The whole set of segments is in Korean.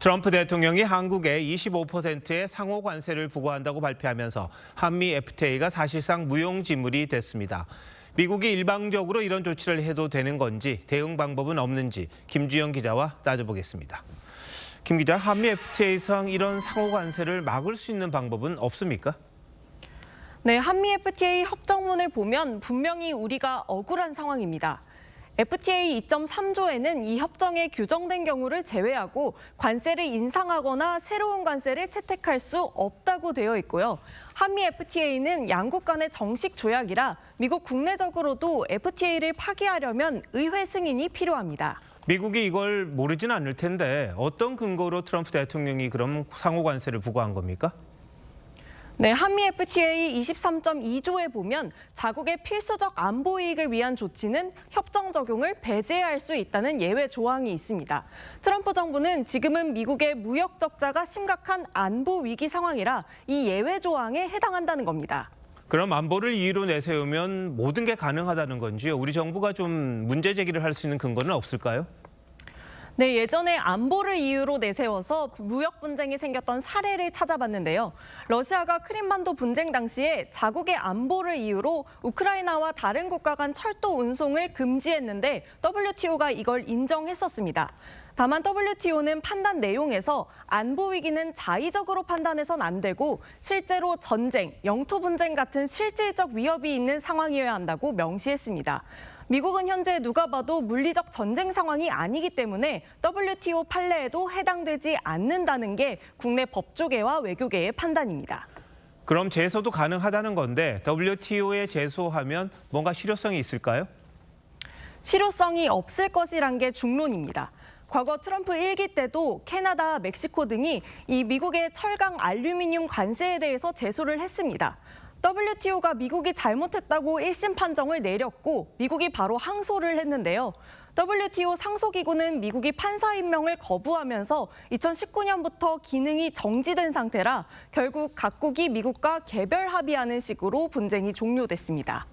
트럼프 대통령이 한국에 25%의 상호 관세를 부과한다고 발표하면서 한미 FTA가 사실상 무용지물이 됐습니다. 미국이 일방적으로 이런 조치를 해도 되는 건지 대응 방법은 없는지 김주영 기자와 따져보겠습니다. 김 기자, 한미 FTA상 이런 상호 관세를 막을 수 있는 방법은 없습니까? 네, 한미 FTA 협정문을 보면 분명히 우리가 억울한 상황입니다. FTA 2.3조에는 이 협정에 규정된 경우를 제외하고 관세를 인상하거나 새로운 관세를 채택할 수 없다고 되어 있고요. 한미 FTA는 양국 간의 정식 조약이라 미국 국내적으로도 FTA를 파기하려면 의회 승인이 필요합니다. 미국이 이걸 모르진 않을 텐데 어떤 근거로 트럼프 대통령이 그럼 상호 관세를 부과한 겁니까? 네, 한미 FTA 23.2조에 보면 자국의 필수적 안보 이익을 위한 조치는 협정 적용을 배제할 수 있다는 예외 조항이 있습니다. 트럼프 정부는 지금은 미국의 무역 적자가 심각한 안보 위기 상황이라 이 예외 조항에 해당한다는 겁니다. 그럼 안보를 이유로 내세우면 모든 게 가능하다는 건지요? 우리 정부가 좀 문제 제기를 할 수 있는 근거는 없을까요? 네, 예전에 안보를 이유로 내세워서 무역 분쟁이 생겼던 사례를 찾아봤는데요. 러시아가 크림반도 분쟁 당시에 자국의 안보를 이유로 우크라이나와 다른 국가 간 철도 운송을 금지했는데 WTO가 이걸 인정했었습니다. 다만 WTO는 판단 내용에서 안보 위기는 자의적으로 판단해선 안 되고 실제로 전쟁, 영토 분쟁 같은 실질적 위협이 있는 상황이어야 한다고 명시했습니다. 미국은 현재 누가 봐도 물리적 전쟁 상황이 아니기 때문에 WTO 판례에도 해당되지 않는다는 게 국내 법조계와 외교계의 판단입니다. 그럼 제소도 가능하다는 건데 WTO에 제소하면 뭔가 실효성이 있을까요? 실효성이 없을 것이란 게 중론입니다. 과거 트럼프 1기 때도 캐나다, 멕시코 등이 이 미국의 철강 알루미늄 관세에 대해서 제소를 했습니다. WTO가 미국이 잘못했다고 1심 판정을 내렸고 미국이 바로 항소를 했는데요. WTO 상소기구는 미국이 판사 임명을 거부하면서 2019년부터 기능이 정지된 상태라 결국 각국이 미국과 개별 합의하는 식으로 분쟁이 종료됐습니다.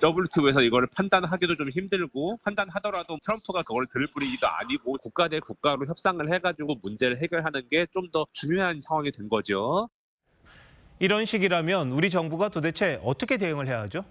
WTO에서 이걸 판단하기도 좀 힘들고 판단하더라도 트럼프가 그걸 들 뿌리기도 아니고 국가 대 국가로 협상을 해가지고 문제를 해결하는 게 좀 더 중요한 상황이 된 거죠. 이런 식이라면 우리 정부가 도대체 어떻게 대응을 해야 하죠?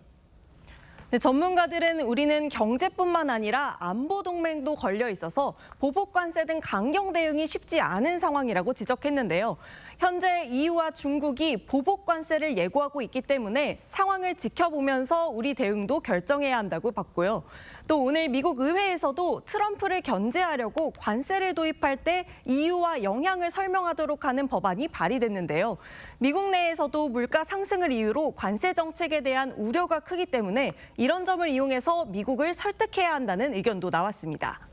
네, 전문가들은 우리는 경제뿐만 아니라 안보 동맹도 걸려 있어서 보복 관세 등 강경 대응이 쉽지 않은 상황이라고 지적했는데요. 현재 EU와 중국이 보복 관세를 예고하고 있기 때문에 상황을 지켜보면서 우리 대응도 결정해야 한다고 봤고요. 또 오늘 미국 의회에서도 트럼프를 견제하려고 관세를 도입할 때 EU와 영향을 설명하도록 하는 법안이 발의됐는데요. 미국 내에서도 물가 상승을 이유로 관세 정책에 대한 우려가 크기 때문에 이런 점을 이용해서 미국을 설득해야 한다는 의견도 나왔습니다.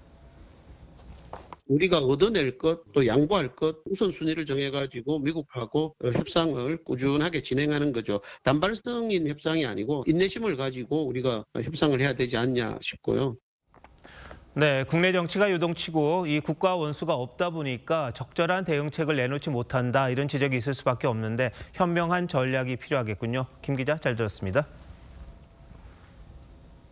우리가 얻어낼 것, 또 양보할 것 우선순위를 정해가지고 미국하고 협상을 꾸준하게 진행하는 거죠. 단발성인 협상이 아니고 인내심을 가지고 우리가 협상을 해야 되지 않냐 싶고요. 네, 국내 정치가 요동치고 이 국가 원수가 없다 보니까 적절한 대응책을 내놓지 못한다 이런 지적이 있을 수밖에 없는데 현명한 전략이 필요하겠군요. 김 기자, 잘 들었습니다.